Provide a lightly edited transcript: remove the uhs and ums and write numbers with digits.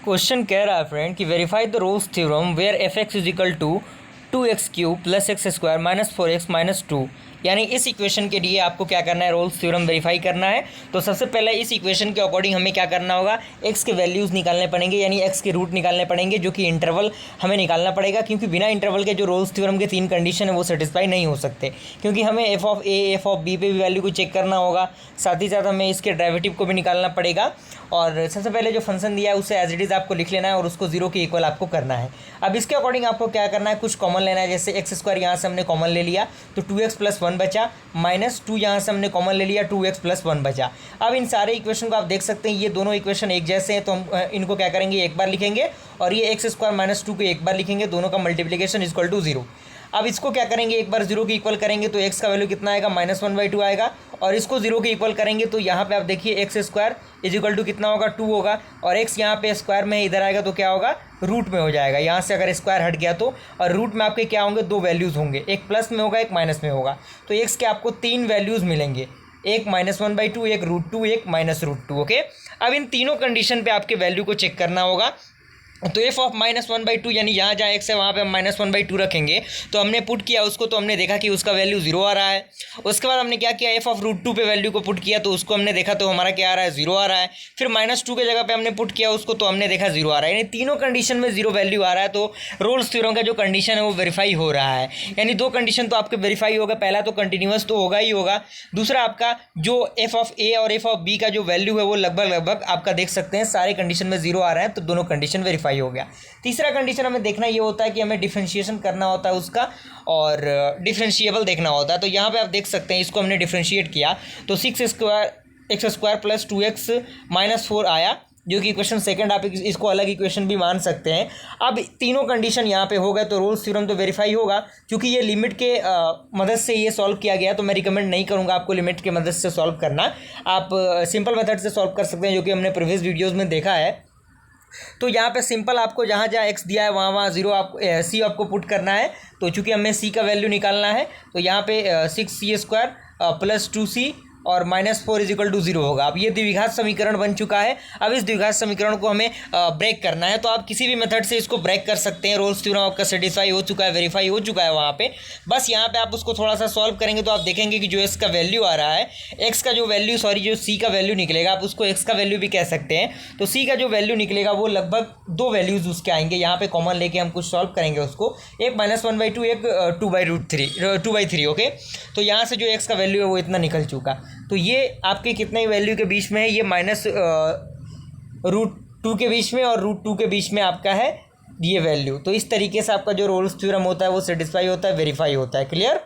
Question कह रहा है फ्रेंड कि verify the Rolle's theorem where f x is equal to 2x³ plus x square minus 4x minus 2। यानी इस equation के लिए आपको क्या करना है, रोल्स थ्योरम वेरीफाई करना है। तो सबसे पहले इस इक्वेशन के अकॉर्डिंग हमें क्या करना होगा, एक्स के वैल्यूज़ निकालने पड़ेंगे, यानी एक्स के रूट निकालने पड़ेंगे, जो कि इंटरवल हमें निकालना पड़ेगा, क्योंकि बिना इंटरवल के जो रोल्स थ्योरम के 3 कंडीशन है वो सेटिस्फाई नहीं हो सकते, क्योंकि हमें f of a f of b पे भी वैल्यू को चेक करना होगा, साथ ही साथ हमें इसके डेरिवेटिव को भी निकालना पड़ेगा। और सबसे पहले जो फंक्शन दिया है उसे एज इट इज़ आपको लिख लेना है और उसको 0 के इक्वल आपको करना है। अब इसके अकॉर्डिंग आपको क्या करना है, कुछ कॉमन लेना है। जैसे एक्स स्क्वायर यहाँ से हमने कॉमन ले लिया तो 2x + 1 बचा, -2 यहाँ से हमने कॉमन ले लिया 2x + 1 बचा। अब इन सारे इक्वेशन को आप देख सकते हैं, ये दोनों इक्वेशन एक जैसे हैं, तो हम इनको क्या करेंगे, एक बार लिखेंगे, और ये x² - 2 को एक बार लिखेंगे, दोनों का मल्टीप्लिकेशन = 0। अब इसको क्या करेंगे, एक बार 0 के इक्वल करेंगे तो x का वैल्यू कितना आएगा, -1/2 आएगा, और इसको 0 के इक्वल करेंगे तो यहाँ पे आप देखिए x² = कितना होगा, 2 होगा, और x यहाँ पे स्क्वायर में इधर आएगा तो क्या होगा, रूट में हो जाएगा। यहाँ से अगर स्क्वायर हट गया तो, और रूट में आपके क्या होंगे, 2 वैल्यूज़ होंगे, एक प्लस में होगा, एक माइनस में होगा। तो x के आपको 3 वैल्यूज़ मिलेंगे, एक -1/2, एक √2, एक -√2। ओके, अब इन तीनों कंडीशन पे आपके वैल्यू को चेक करना होगा। तो एफ ऑफ -1/2 यानी यहाँ जहाँ x है वहाँ पे हम -1/2 रखेंगे, तो हमने पुट किया उसको, तो हमने देखा कि उसका वैल्यू 0 आ रहा है। उसके बाद हमने क्या किया, एफ ऑफ √2 पे वैल्यू को पुट किया तो उसको हमने देखा तो हमारा क्या आ रहा है, 0 आ रहा है। फिर -2 के जगह पे हमने पुट किया उसको तो हमने देखा 0 आ रहा है, यानी तीनों कंडीशन में 0 वैल्यू आ रहा है। तो रोल्स थ्योरम का जो कंडीशन है वो वेरीफाई हो रहा है, यानी 2 कंडीशन तो आपके वेरीफाई होगा। पहला तो कंटिन्यूस तो होगा ही होगा, दूसरा आपका जो एफ ऑफ ए और एफ ऑफ बी का जो वैल्यू है वो लगभग आपका देख सकते हैं सारे कंडीशन में 0 आ रहा है, तो दोनों कंडीशन वेरीफाई हो गया। तीसरा कंडीशन हमें देखना ये होता है कि हमें डिफरेंशिएशन करना होता है उसका, और डिफरेंशिएबल देखना होता है। तो यहाँ पे आप देख सकते हैं इसको हमने डिफरेंशिएट किया तो 6x² + 2x - 4 आया, जो कि इक्वेशन सेकंड। आप इसको अलग इक्वेशन भी मान सकते हैं। अब तीनों कंडीशन यहाँ पे हो गए तो रोल्स थ्योरम तो वेरीफाई होगा, क्योंकि ये लिमिट के मदद से ये सॉल्व किया गया, तो मैं रिकमेंड नहीं करूँगा आपको लिमिट के मदद से सॉल्व करना। आप सिंपल मेथड से सॉल्व कर सकते हैं, जो कि हमने प्रीवियस वीडियोज़ में देखा है। तो यहाँ पे सिंपल आपको जहाँ जहाँ x दिया है वहाँ 0 आपको c आपको पुट करना है। तो चूँकि हमें c का वैल्यू निकालना है तो यहाँ पे 6c² + 2c और -4 = 0 होगा। अब ये द्विघात समीकरण बन चुका है। अब इस द्विघात समीकरण को हमें ब्रेक करना है, तो आप किसी भी मेथड से इसको ब्रेक कर सकते हैं। रोल्स थ्योरम आपका सेटिस्फाई हो चुका है, वेरीफाई हो चुका है वहाँ पे। बस यहाँ पे आप उसको थोड़ा सा सॉल्व करेंगे तो आप देखेंगे कि जो x का वैल्यू आ रहा है, x का जो वैल्यू जो c का वैल्यू निकलेगा, आप उसको x का वैल्यू भी कह सकते हैं। तो c का जो वैल्यू निकलेगा वो लगभग 2 वैल्यूज़ उसके आएंगे। यहाँ पे कॉमन लेके हम कुछ सॉल्व करेंगे उसको, एक -1/2, एक 2/3। ओके, तो यहाँ से जो x का वैल्यू है वो इतना निकल चुका। तो ये आपके कितने वैल्यू के बीच में है, ये -√2 के बीच में और √2 के बीच में आपका है ये वैल्यू। तो इस तरीके से आपका जो रोल्स थ्योरम होता है वो सेटिस्फाई होता है, वेरीफाई होता है। क्लियर।